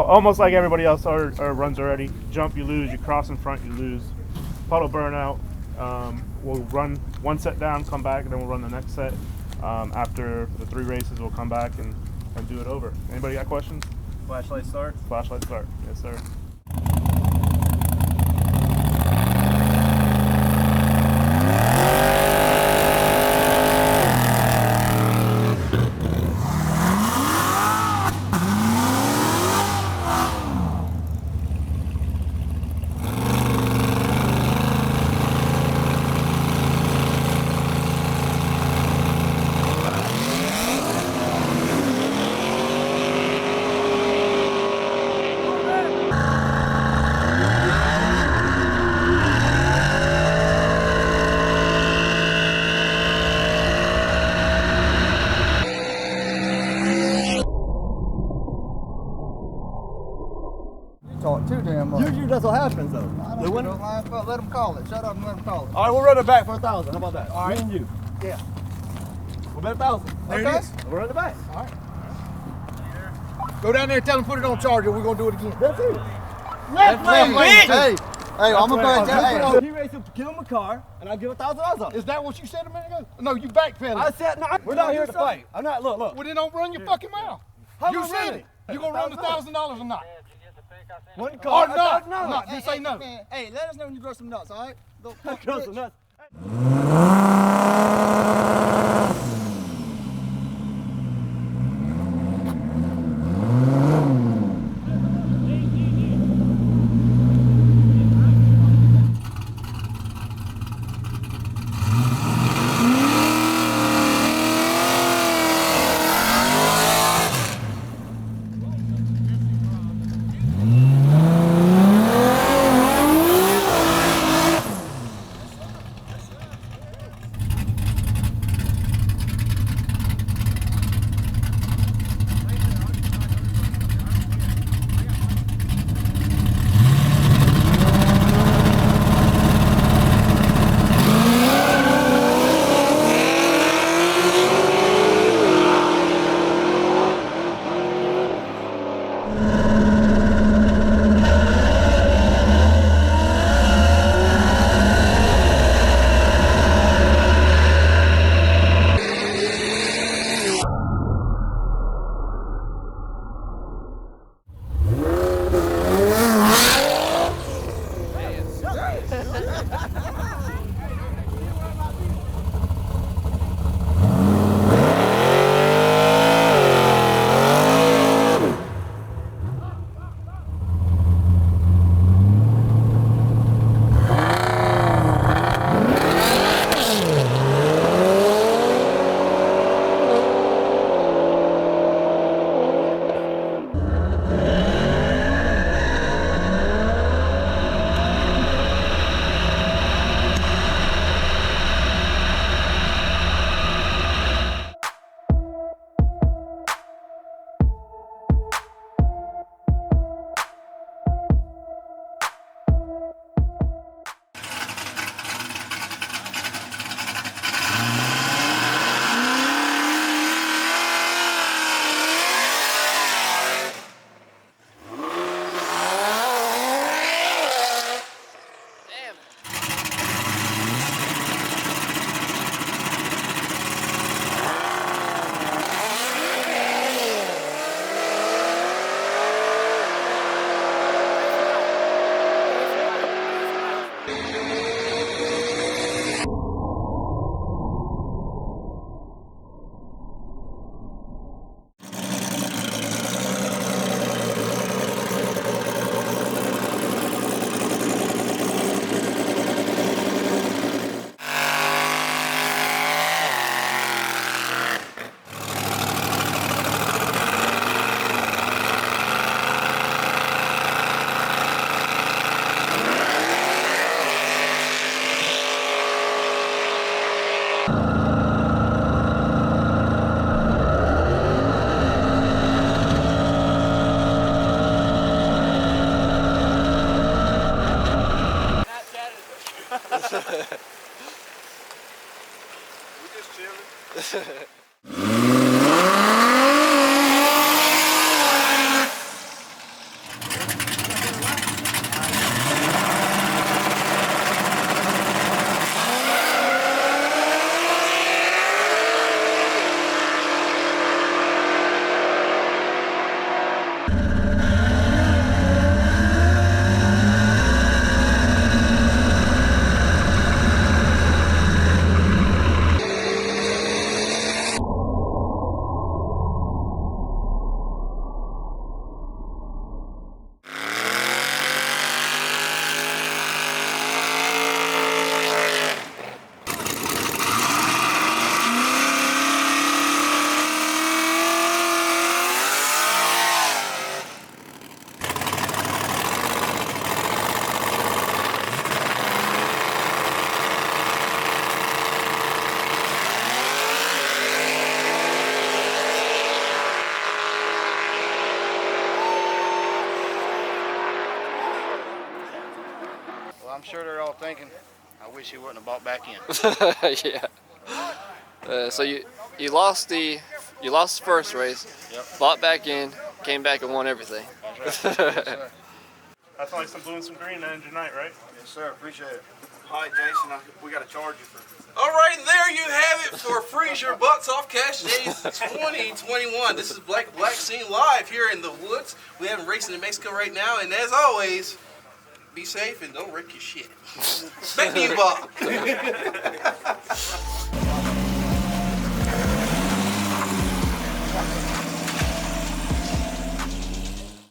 almost like everybody else our runs already. Jump, you lose. You cross in front, you lose. Puddle burnout. We'll run one set down, come back, and then we'll run the next set. After the 3 races, we'll come back and do it over. Anybody got questions? Flashlight start? Flashlight start. Yes, sir. Talk too damn much. Usually that's what happens though. I don't know, line, let them call it. Shut up and let them call it. All right, we'll run it back for 1,000. How about that? All right. Me and you. Yeah. We'll bet 1,000. There Okay. it is. We'll run it back. All right. Go down there and tell them put it on charger. We're gonna do it again. That's it. Left lane, bitch. Hey, I'm gonna put Hey, he raced to give him a car, and I'll give $1,000 up. Is that what you said a minute ago? No, you backpedaling. I said, no, we're not here to fight. I'm not, look. Well, then don't run your fucking mouth. How You am I said running? it. You gonna run the $1,000 or not? One car. Or not? No. No, just say no. Hey, let us know when you grow some nuts, all right? Grow some nuts. I'm sure they're all thinking, I wish he wouldn't have bought back in. Yeah. So you lost the first race, Yep. bought back in, came back and won everything. That's right. Yes, sir. That's like some blue and some green to end your night, right? Yes, sir. Appreciate it. All right, Jason, we got to charge you for. All right, there you have it for Freeze Your Bucks Off Cash Days 2021. This is Black Scene live here in the woods. We have racing in Mexico right now, and as always, be safe and don't wreck your shit. Back to you, Bob.